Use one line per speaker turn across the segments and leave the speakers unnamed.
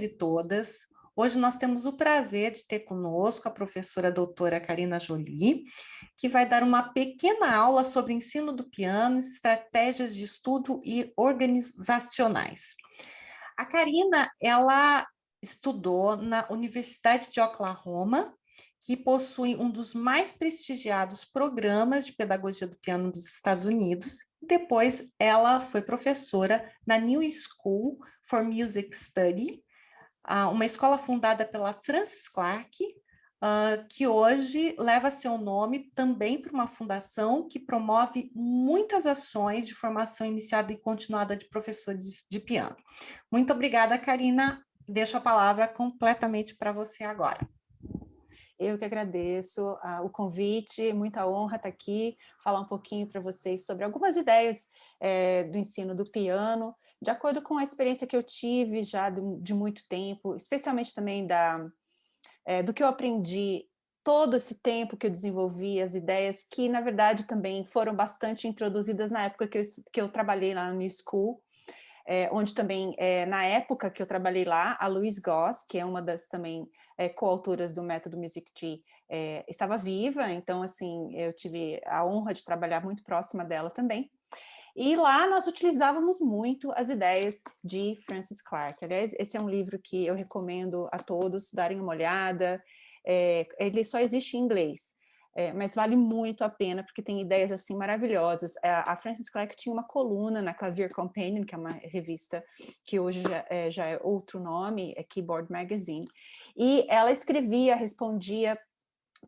e todas. Hoje nós temos o prazer de ter conosco a professora doutora Karina Joly, que vai dar uma pequena aula sobre ensino do piano, estratégias de estudo e organizacionais. A Karina, ela estudou na Universidade de Oklahoma, que possui um dos mais prestigiados programas de pedagogia do piano dos Estados Unidos. Depois, ela foi professora na New School for Music Study, uma escola fundada pela Francis Clark, que hoje leva seu nome também para uma fundação que promove muitas ações de formação iniciada e continuada de professores de piano. Muito obrigada, Karina. Deixo a palavra completamente para você agora.
Eu que agradeço o convite, muita honra estar aqui, falar um pouquinho para vocês sobre algumas ideias do ensino do piano, de acordo com a experiência que eu tive já de muito tempo, especialmente também do que eu aprendi todo esse tempo que eu desenvolvi, as ideias que, na verdade, também foram bastante introduzidas na época que eu trabalhei lá no New School, onde também, na época que eu trabalhei lá, a Louise Goss, que é uma das também coautoras do método Music Tree, estava viva, então, assim, eu tive a honra de trabalhar muito próxima dela também. E lá nós utilizávamos muito as ideias de Francis Clark. Aliás, esse é um livro que eu recomendo a todos darem uma olhada. Ele só existe em inglês, mas vale muito a pena, porque tem ideias assim maravilhosas. A Francis Clark tinha uma coluna na Clavier Companion, que é uma revista que hoje já é outro nome, é Keyboard Magazine, e ela escrevia, respondia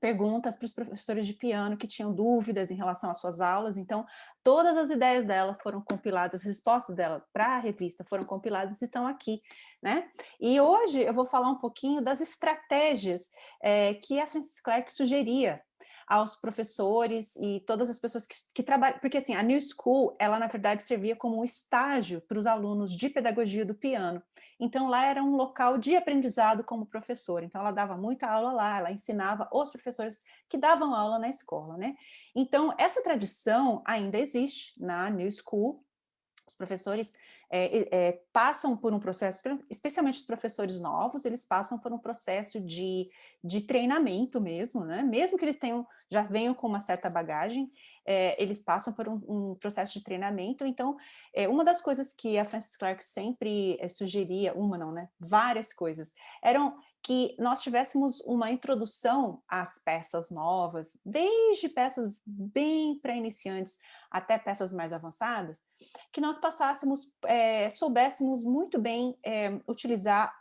perguntas para os professores de piano que tinham dúvidas em relação às suas aulas. Então, todas as ideias dela foram compiladas, as respostas dela para a revista foram compiladas e estão aqui, né? E hoje eu vou falar um pouquinho das estratégias que a Francis Clark sugeria aos professores e todas as pessoas que trabalham, porque assim, a New School, ela na verdade servia como um estágio para os alunos de pedagogia do piano. Então lá era um local de aprendizado como professor, então ela dava muita aula lá, ela ensinava os professores que davam aula na escola, né? Então essa tradição ainda existe na New School. Os professores passam por um processo, especialmente os professores novos, eles passam por um processo de treinamento mesmo, né? Mesmo que eles já venham com uma certa bagagem, eles passam por um processo de treinamento. Então, uma das coisas que a Francis Clark sempre sugeria, uma não, né? Várias coisas, eram que nós tivéssemos uma introdução às peças novas, desde peças bem pré-iniciantes até peças mais avançadas, que nós soubéssemos muito bem utilizar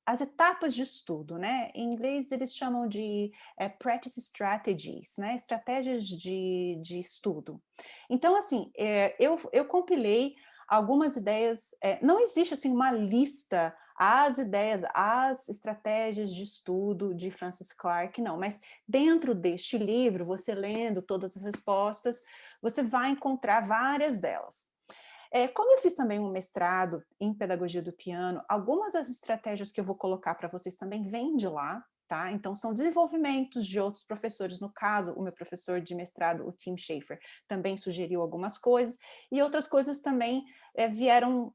as etapas de estudo, né? Em inglês eles chamam de practice strategies, né? Estratégias de estudo. Então, assim, eu compilei algumas ideias, não existe assim uma lista, as ideias, as estratégias de estudo de Francis Clark, não, mas dentro deste livro, você lendo todas as respostas, você vai encontrar várias delas. Como eu fiz também um mestrado em pedagogia do piano, algumas das estratégias que eu vou colocar para vocês também vêm de lá, tá? Então, são desenvolvimentos de outros professores. No caso, o meu professor de mestrado, o Tim Schafer, também sugeriu algumas coisas, e outras coisas também vieram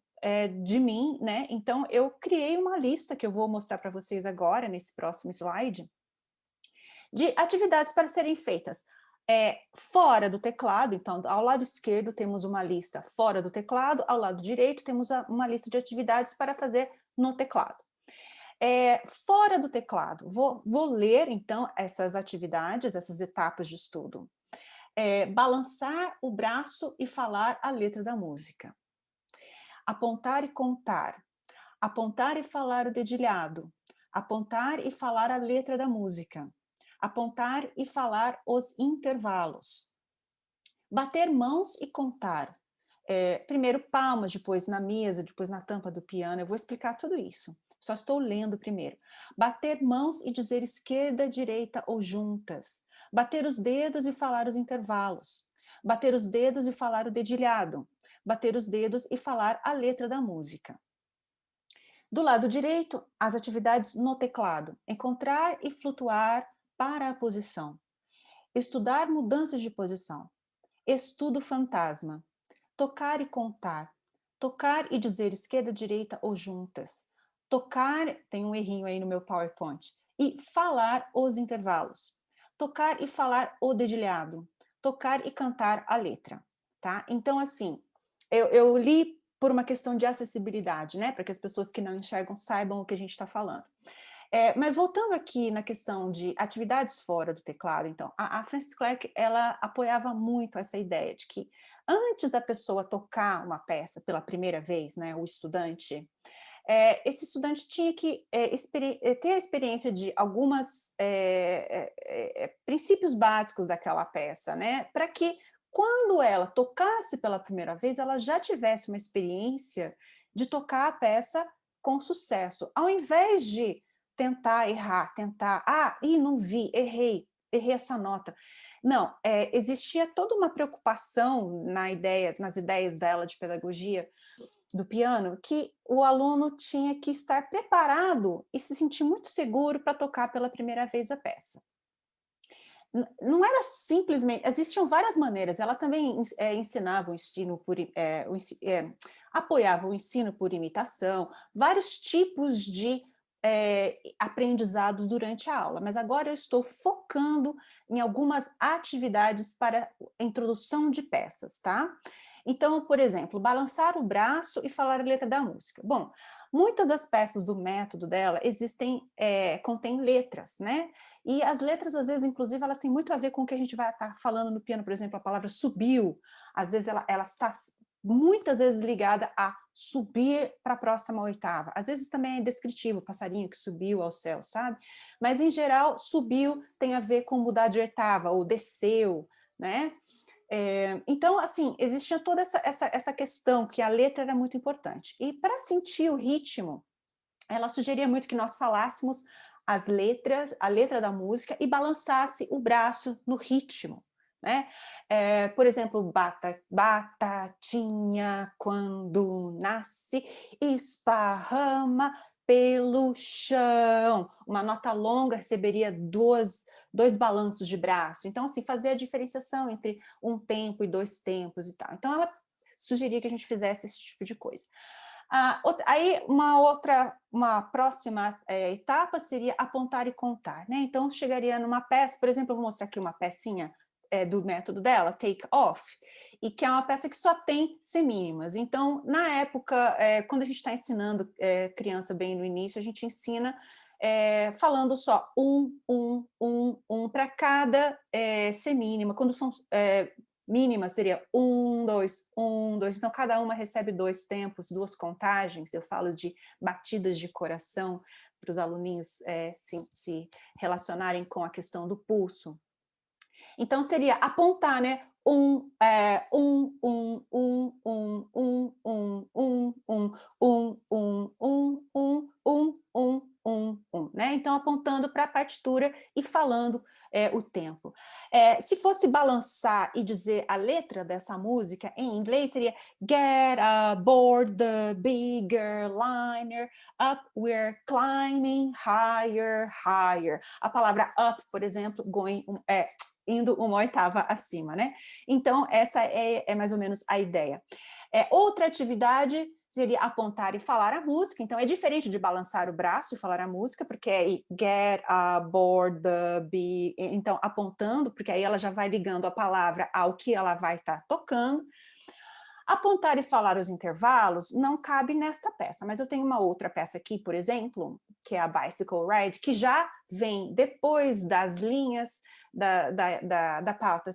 de mim, né? Então, eu criei uma lista que eu vou mostrar para vocês agora, nesse próximo slide, de atividades para serem feitas fora do teclado. Então, ao lado esquerdo temos uma lista fora do teclado, ao lado direito temos uma lista de atividades para fazer no teclado. Fora do teclado, vou ler então essas atividades, essas etapas de estudo. Balançar o braço e falar a letra da música. Apontar e contar. Apontar e falar o dedilhado. Apontar e falar a letra da música. Apontar e falar os intervalos. Bater mãos e contar. Primeiro palmas, depois na mesa, depois na tampa do piano. Eu vou explicar tudo isso. Só estou lendo primeiro. Bater mãos e dizer esquerda, direita ou juntas. Bater os dedos e falar os intervalos. Bater os dedos e falar o dedilhado. Bater os dedos e falar a letra da música. Do lado direito, as atividades no teclado. Encontrar e flutuar para a posição. Estudar mudanças de posição. Estudo fantasma. Tocar e contar. Tocar e dizer esquerda, direita ou juntas. tocar, tem um errinho aí no meu PowerPoint, e falar os intervalos. Tocar e falar o dedilhado. Tocar e cantar a letra, tá? Então, assim, eu li por uma questão de acessibilidade, né? Para que as pessoas que não enxergam saibam o que a gente está falando. Mas voltando aqui na questão de atividades fora do teclado, então, a Frances Clark, ela apoiava muito essa ideia de que antes da pessoa tocar uma peça pela primeira vez, né, o estudante, esse estudante tinha que ter a experiência de algumas princípios básicos daquela peça, né, para que quando ela tocasse pela primeira vez, ela já tivesse uma experiência de tocar a peça com sucesso, ao invés de tentar errar, não vi, errei essa nota. Não, existia toda uma preocupação nas ideias dela de pedagogia do piano, que o aluno tinha que estar preparado e se sentir muito seguro para tocar pela primeira vez a peça. Não era simplesmente, existiam várias maneiras, ela também ensinava o ensino apoiava o ensino por imitação, vários tipos de aprendizados durante a aula, mas agora eu estou focando em algumas atividades para introdução de peças, tá? Então, por exemplo, balançar o braço e falar a letra da música. Bom, muitas das peças do método dela contêm letras, né? E as letras, às vezes, inclusive, elas têm muito a ver com o que a gente vai estar falando no piano, por exemplo, a palavra subiu, às vezes ela está muitas vezes ligada a subir para a próxima oitava. Às vezes também é descritivo, o passarinho que subiu ao céu, sabe? Mas, em geral, subiu tem a ver com mudar de oitava, ou desceu, né? Então, assim, existia toda essa questão que a letra era muito importante. E para sentir o ritmo, ela sugeria muito que nós falássemos a letra da música e balançasse o braço no ritmo, né? Por exemplo, batatinha quando nasce, esparrama pelo chão. Uma nota longa receberia dois balanços de braço. Então, assim, fazer a diferenciação entre um tempo e dois tempos e tal. Então, ela sugeria que a gente fizesse esse tipo de coisa. Aí uma próxima etapa seria apontar e contar, né? Então chegaria numa peça, por exemplo, eu vou mostrar aqui uma pecinha do método dela, Take Off, e que é uma peça que só tem semínimas. Então, na época, quando a gente está ensinando criança bem no início, a gente ensina falando só para cada semínima. Quando são mínima seria 1, 2, 1, 2. Então, cada uma recebe 2 tempos, 2 contagens. Eu falo de batidas de coração para os aluninhos se relacionarem com a questão do pulso. Então, seria apontar, né? Né? Então, apontando para a partitura e falando o tempo. Se fosse balançar e dizer a letra dessa música em inglês, seria Get aboard the bigger liner, up we're climbing higher, higher. A palavra up, por exemplo, indo uma oitava acima, né? Então, essa é mais ou menos a ideia. Outra atividade seria apontar e falar a música. Então, é diferente de balançar o braço e falar a música, porque é get aboard the big... Então, apontando, porque aí ela já vai ligando a palavra ao que ela vai estar tocando. Apontar e falar os intervalos não cabe nesta peça, mas eu tenho uma outra peça aqui, por exemplo, que é a Bicycle Ride, que já vem depois das linhas da pauta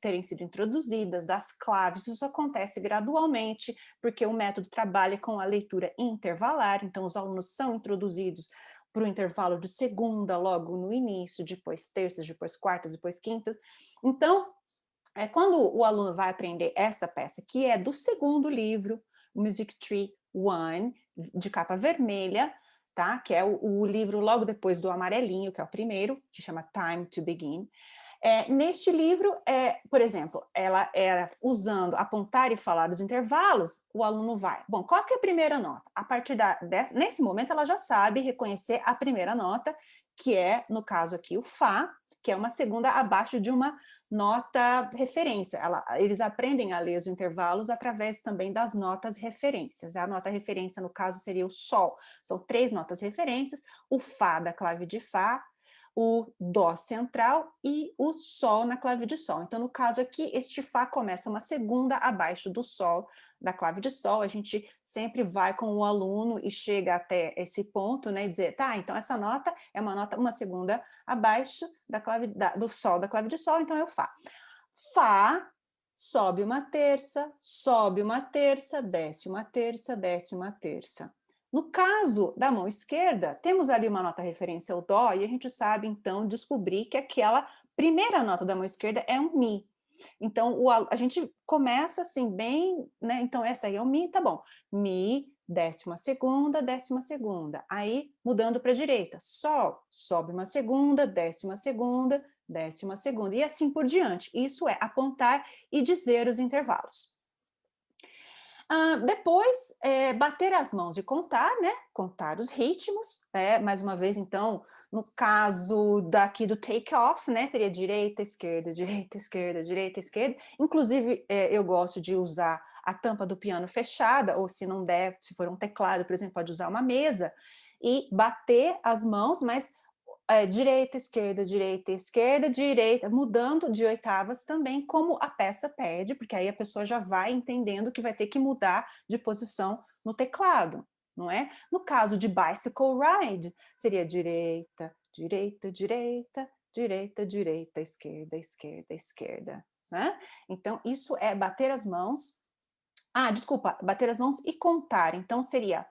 terem sido introduzidas, das claves. Isso acontece gradualmente, porque o método trabalha com a leitura intervalar, então os alunos são introduzidos para o intervalo de segunda, logo no início, depois terças, depois quartas, depois quintas. Então, quando o aluno vai aprender essa peça, que é do segundo livro, Music Tree 1, de capa vermelha, tá? Que é o livro logo depois do amarelinho, que é o primeiro, que chama Time to Begin. Neste livro, por exemplo, ela era usando apontar e falar os intervalos, o aluno vai. Bom, qual que é a primeira nota? A partir nesse momento, ela já sabe reconhecer a primeira nota, que é, no caso aqui, o Fá, que é uma segunda abaixo de uma nota referência. Eles aprendem a ler os intervalos através também das notas referências. A nota referência, no caso, seria o Sol. São 3 notas referências, o Fá da clave de Fá, o Dó central e o Sol na clave de Sol. Então, no caso aqui, este Fá começa uma segunda abaixo do Sol, da clave de Sol. A gente sempre vai com o aluno e chega até esse ponto, né, e dizer, tá, então essa nota é uma segunda abaixo da clave do Sol, da clave de Sol, então é o Fá. Fá, sobe uma terça, desce uma terça, desce uma terça. No caso da mão esquerda, temos ali uma nota referência ao Dó, e a gente sabe, então, descobrir que aquela primeira nota da mão esquerda é um Mi. Então, a gente começa assim, bem, né? Então, essa aí é o Mi, tá bom. Mi, décima segunda, décima segunda. Aí, mudando para a direita, Sol, sobe uma segunda, décima segunda, décima segunda, e assim por diante. Isso é apontar e dizer os intervalos. Depois, bater as mãos e contar, né? Contar os ritmos, mais uma vez, então, no caso daqui do take-off, né? Seria direita, esquerda, direita, esquerda, direita, esquerda. Inclusive, eu gosto de usar a tampa do piano fechada, ou se não der, se for um teclado, por exemplo, pode usar uma mesa, e bater as mãos, mas direita, esquerda, direita, mudando de oitavas também, como a peça pede, porque aí a pessoa já vai entendendo que vai ter que mudar de posição no teclado, não é? No caso de bicycle ride, seria direita, direita, direita, direita, direita, esquerda, esquerda, esquerda, né? Então, isso é bater as mãos. Desculpa, bater as mãos e contar. Então, seria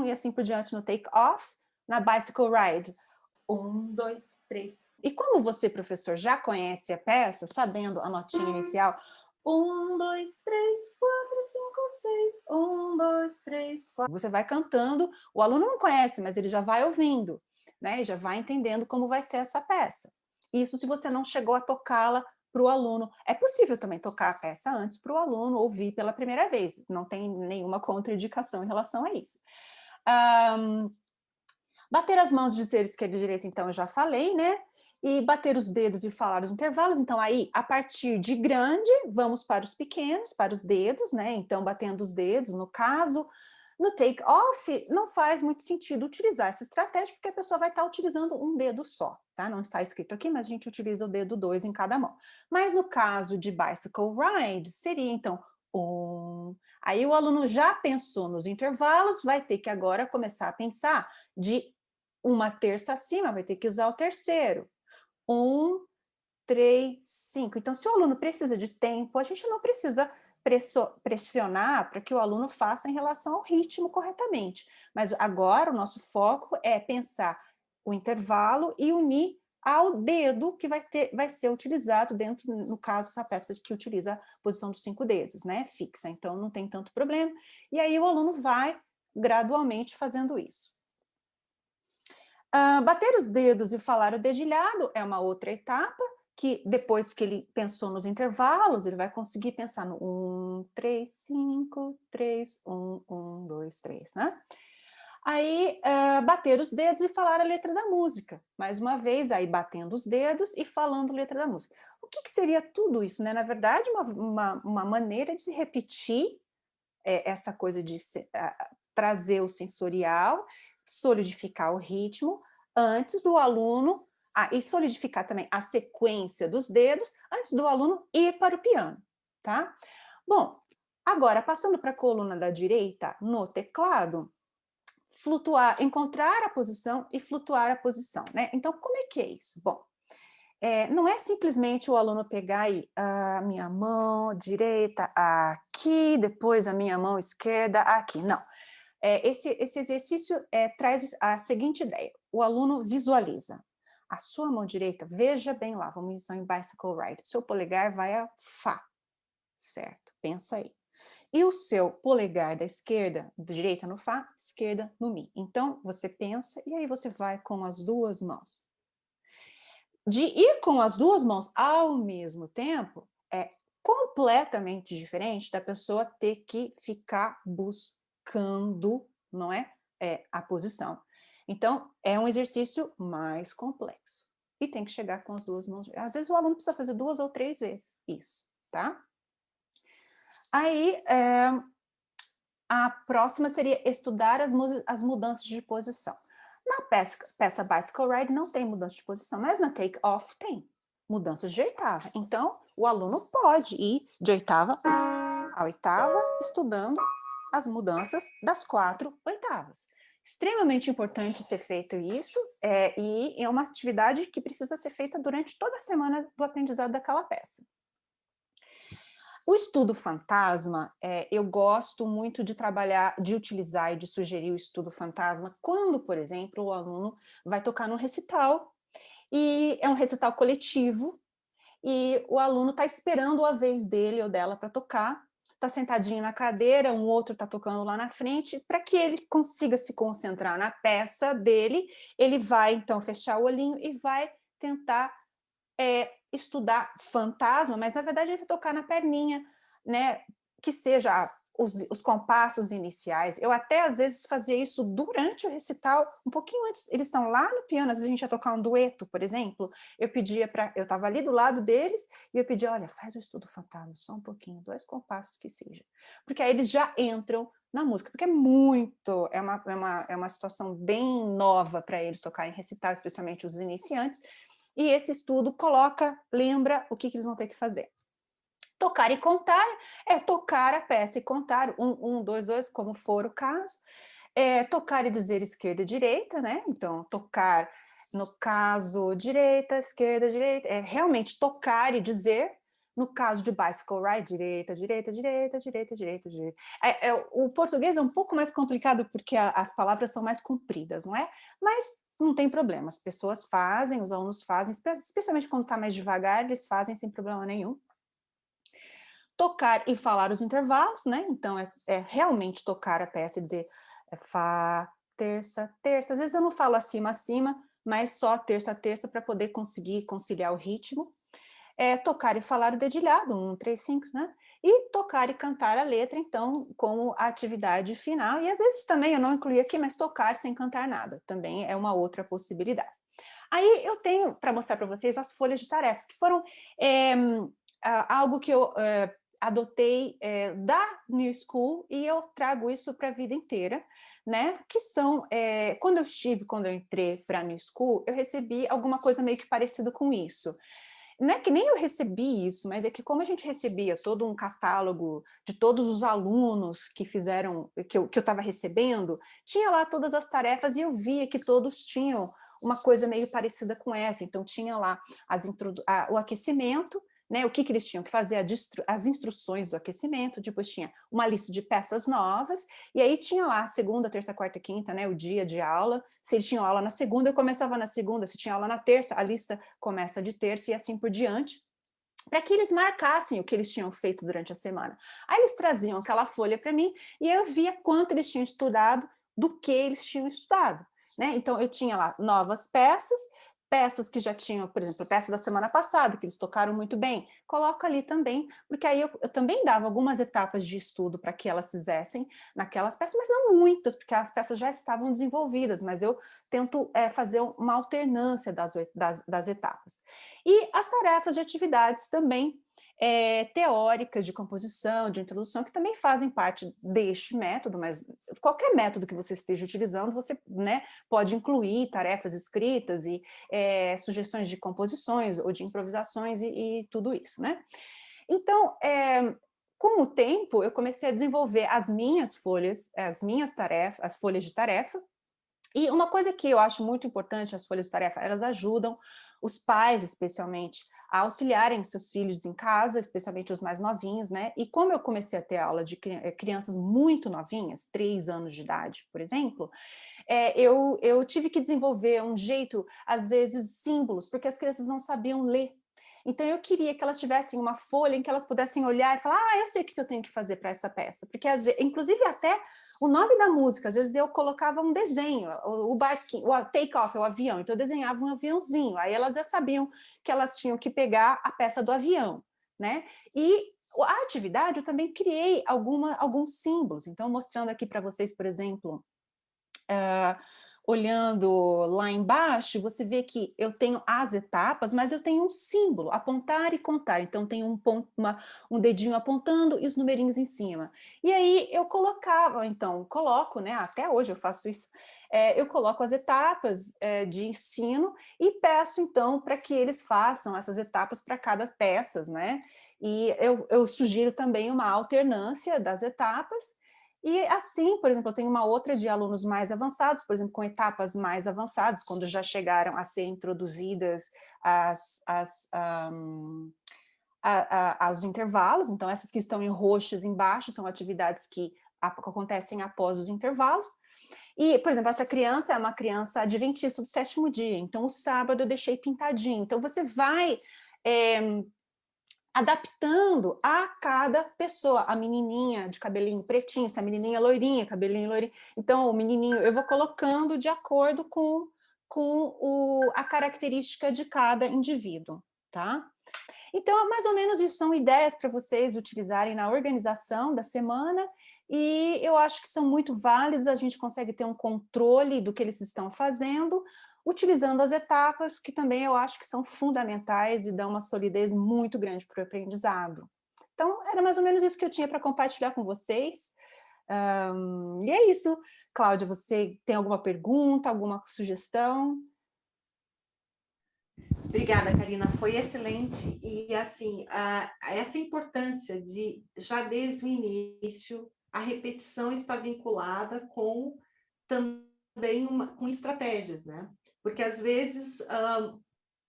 e assim por diante no take-off, na bicycle ride. 1, 2, 3. E como você, professor, já conhece a peça, sabendo a notinha inicial, 1, 2, 3, 4, 5, 6, 1, 2, 3, 4. Você vai cantando, o aluno não conhece, mas ele já vai ouvindo, né? E já vai entendendo como vai ser essa peça. Isso se você não chegou a tocá-la para o aluno. É possível também tocar a peça antes para o aluno ouvir pela primeira vez, não tem nenhuma contraindicação em relação a isso. Bater as mãos, dizer esquerda e direita, então eu já falei, né? E bater os dedos e falar os intervalos. Então, aí, a partir de grande, vamos para os pequenos, para os dedos, né? Então, batendo os dedos, no caso. No take-off, não faz muito sentido utilizar essa estratégia, porque a pessoa vai estar utilizando um dedo só, tá? Não está escrito aqui, mas a gente utiliza o dedo 2 em cada mão. Mas no caso de bicycle ride, seria, então, Aí o aluno já pensou nos intervalos, vai ter que agora começar a pensar de uma terça acima, vai ter que usar o terceiro. 1, 3, 5. Então, se o aluno precisa de tempo, a gente não precisa pressionar para que o aluno faça em relação ao ritmo corretamente. Mas agora o nosso foco é pensar o intervalo e unir ao dedo que vai ser utilizado dentro, no caso, essa peça que utiliza a posição dos 5 dedos, né? Fixa, então não tem tanto problema. E aí o aluno vai gradualmente fazendo isso. Bater os dedos e falar o dedilhado é uma outra etapa, que depois que ele pensou nos intervalos, ele vai conseguir pensar no 1, 3, 5, 3, 1, 1, 2, 3, né? Aí, bater os dedos e falar a letra da música. Mais uma vez, aí batendo os dedos e falando a letra da música. O que seria tudo isso, né? Na verdade, uma maneira de se repetir essa coisa de trazer o sensorial, solidificar o ritmo, antes do aluno, e solidificar também a sequência dos dedos, antes do aluno ir para o piano, tá? Bom, agora, passando para a coluna da direita, no teclado, flutuar, encontrar a posição e flutuar a posição, né? Então, como é que é isso? Bom, não é simplesmente o aluno pegar aí a minha mão direita aqui, depois a minha mão esquerda aqui, não. Esse exercício traz a seguinte ideia: o aluno visualiza a sua mão direita, veja bem lá, vamos usar em bicycle ride, seu polegar vai a Fá, certo? Pensa aí. E o seu polegar da esquerda, da direita no Fá, esquerda no Mi. Então, você pensa e aí você vai com as duas mãos. De ir com as duas mãos ao mesmo tempo é completamente diferente da pessoa ter que ficar buscando, não é? A posição. Então, é um exercício mais complexo. E tem que chegar com as 2 mãos. Às vezes o aluno precisa fazer 2 ou 3 vezes isso, tá? Aí, a próxima seria estudar as mudanças de posição. Na peça Bicycle Ride não tem mudança de posição, mas na Take Off tem mudanças de oitava. Então, o aluno pode ir de oitava a oitava, estudando as mudanças das 4 oitavas. Extremamente importante ser feito isso, e é uma atividade que precisa ser feita durante toda a semana do aprendizado daquela peça. O estudo fantasma, eu gosto muito de trabalhar, de utilizar e de sugerir o estudo fantasma quando, por exemplo, o aluno vai tocar num recital, e é um recital coletivo, e o aluno está esperando a vez dele ou dela para tocar, está sentadinho na cadeira, um outro está tocando lá na frente, para que ele consiga se concentrar na peça dele, ele vai então fechar o olhinho e vai tentar estudar fantasma, mas na verdade ele vai tocar na perninha, né? Que seja os compassos iniciais. Eu até às vezes fazia isso durante o recital, um pouquinho antes. Eles estão lá no piano, às vezes a gente ia tocar um dueto, por exemplo. Eu estava ali do lado deles e eu pedia, olha, faz o estudo fantasma, só um pouquinho, 2 compassos que seja, porque aí eles já entram na música, porque é uma situação bem nova para eles tocar em recital, especialmente os iniciantes. E esse estudo lembra o que eles vão ter que fazer. Tocar e contar é tocar a peça e contar, 1, 2, 2, como for o caso. Tocar e dizer esquerda e direita, né? Então, tocar, no caso, direita, esquerda, direita, é realmente tocar e dizer. No caso de Bicycle Ride, direita, direita, direita, direita, direita, direita. O português é um pouco mais complicado porque as palavras são mais compridas, não é? Mas não tem problema, as pessoas fazem, os alunos fazem, especialmente quando está mais devagar, eles fazem sem problema nenhum. Tocar e falar os intervalos, né? Então, é realmente tocar a peça e dizer Fá, terça, terça. Às vezes eu não falo acima, acima, mas só terça, terça, para poder conseguir conciliar o ritmo. Tocar e falar o dedilhado, 1, 3, 5, né? E tocar e cantar a letra, então, como a atividade final. E às vezes também eu não incluí aqui, mas tocar sem cantar nada, também é uma outra possibilidade. Aí eu tenho para mostrar para vocês as folhas de tarefas, que foram algo que eu adotei da New School, e eu trago isso para a vida inteira, né? Que são, quando eu entrei para a New School, eu recebi alguma coisa meio que parecida com isso. Não é que nem eu recebi isso, mas é que como a gente recebia todo um catálogo de todos os alunos que fizeram, que eu estava recebendo, tinha lá todas as tarefas e eu via que todos tinham uma coisa meio parecida com essa. Então tinha lá o aquecimento, né, o que eles tinham que fazer, as instruções do aquecimento, depois tinha uma lista de peças novas, e aí tinha lá segunda, terça, quarta, quinta, né, o dia de aula. Se eles tinham aula na segunda, eu começava na segunda. Se tinha aula na terça, a lista começa de terça e assim por diante, para que eles marcassem o que eles tinham feito durante a semana. Aí eles traziam aquela folha para mim e eu via quanto eles tinham estudado, do que eles tinham estudado, né? Então eu tinha lá novas peças, peças que já tinham, por exemplo, a peça da semana passada, que eles tocaram muito bem, coloca ali também, porque aí eu também dava algumas etapas de estudo para que elas fizessem naquelas peças, mas não muitas, porque as peças já estavam desenvolvidas, mas eu tento fazer uma alternância das etapas. E as tarefas de atividades também, teóricas de composição, de introdução, que também fazem parte deste método, mas qualquer método que você esteja utilizando, você, né, pode incluir tarefas escritas e sugestões de composições ou de improvisações e tudo isso, né? Então, com o tempo, eu comecei a desenvolver as minhas folhas, as minhas tarefas, as folhas de tarefa. E uma coisa que eu acho muito importante, as folhas de tarefa, elas ajudam os pais, especialmente, a auxiliarem seus filhos em casa, especialmente os mais novinhos, né? E como eu comecei a ter aula de crianças muito novinhas, 3 anos de idade, por exemplo, eu tive que desenvolver um jeito, às vezes, símbolos, porque as crianças não sabiam ler. Então, eu queria que elas tivessem uma folha em que elas pudessem olhar e falar, eu sei o que eu tenho que fazer para essa peça. Porque, inclusive, até o nome da música, às vezes eu colocava um desenho, o barquinho, o take-off, o avião, então eu desenhava um aviãozinho, aí elas já sabiam que elas tinham que pegar a peça do avião, né? E a atividade, eu também criei alguns símbolos, então mostrando aqui para vocês, por exemplo, olhando lá embaixo, você vê que eu tenho as etapas, mas eu tenho um símbolo, apontar e contar. Então, tem um dedinho apontando e os numerinhos em cima. E aí eu colocava, então, coloco, né? Até hoje eu faço isso. Eu coloco as etapas de ensino e peço, então, para que eles façam essas etapas para cada peça, né? E eu sugiro também uma alternância das etapas. E assim, por exemplo, eu tenho uma outra de alunos mais avançados, por exemplo, com etapas mais avançadas, quando já chegaram a ser introduzidas aos intervalos. Então, essas que estão em roxos embaixo são atividades que acontecem após os intervalos. E, por exemplo, essa criança é uma criança adventista do 7º dia, então o sábado eu deixei pintadinho. Então, você vai adaptando a cada pessoa, a menininha de cabelinho pretinho, essa menininha loirinha, cabelinho loirinho. Então, o menininho, eu vou colocando de acordo com a característica de cada indivíduo, tá? Então, mais ou menos isso são ideias para vocês utilizarem na organização da semana, e eu acho que são muito válidas, a gente consegue ter um controle do que eles estão fazendo, utilizando as etapas, que também eu acho que são fundamentais e dão uma solidez muito grande para o aprendizado. Então, era mais ou menos isso que eu tinha para compartilhar com vocês. E é isso. Cláudia, você tem alguma pergunta, alguma sugestão?
Obrigada, Karina, foi excelente. E, assim, essa importância de, já desde o início, a repetição está vinculada com também com estratégias, né? Porque, às vezes,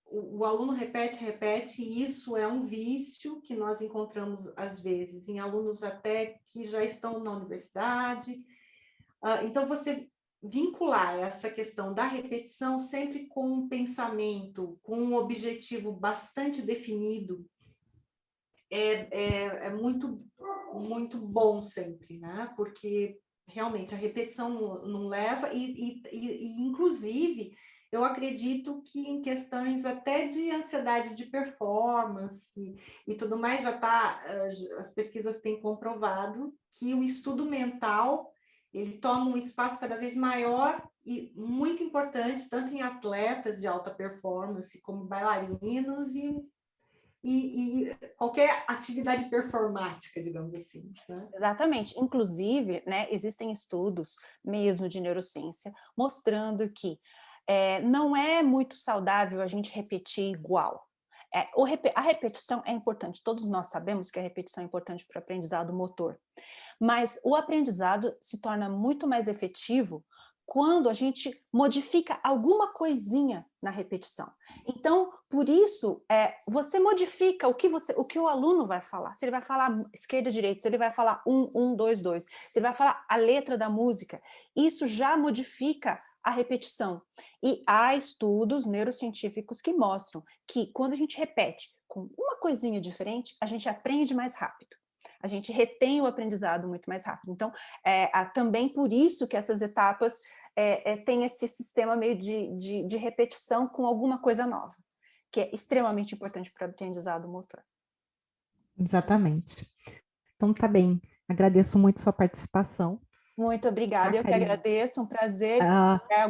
o aluno repete, e isso é um vício que nós encontramos, às vezes, em alunos até que já estão na universidade. Então, você vincular essa questão da repetição sempre com um pensamento, com um objetivo bastante definido, é muito, muito bom sempre, né? Porque realmente a repetição não leva, inclusive, eu acredito que em questões até de ansiedade de performance e tudo mais, as pesquisas têm comprovado que o estudo mental ele toma um espaço cada vez maior e muito importante, tanto em atletas de alta performance, como bailarinos e qualquer atividade performática, digamos assim, né?
Exatamente. Inclusive, né, existem estudos mesmo de neurociência mostrando que não é muito saudável a gente repetir igual. A repetição é importante, todos nós sabemos que a repetição é importante para o aprendizado motor, mas o aprendizado se torna muito mais efetivo quando a gente modifica alguma coisinha na repetição. Então, por isso, você modifica o que o aluno vai falar. Se ele vai falar esquerda, direita, se ele vai falar 1, 1, 2, 2, se ele vai falar a letra da música, isso já modifica a repetição. E há estudos neurocientíficos que mostram que quando a gente repete com uma coisinha diferente, a gente aprende mais rápido. A gente retém o aprendizado muito mais rápido. Então, também por isso que essas etapas têm esse sistema meio de repetição com alguma coisa nova, que é extremamente importante para o aprendizado motor.
Exatamente. Então, tá bem. Agradeço muito sua participação.
Muito obrigada, eu que agradeço, um prazer.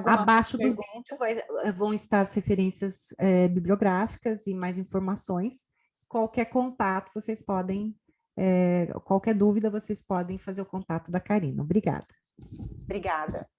Abaixo do vídeo vão estar as referências bibliográficas e mais informações. Qualquer contato, vocês podem, qualquer dúvida, vocês podem fazer o contato da Karina. Obrigada.
Obrigada.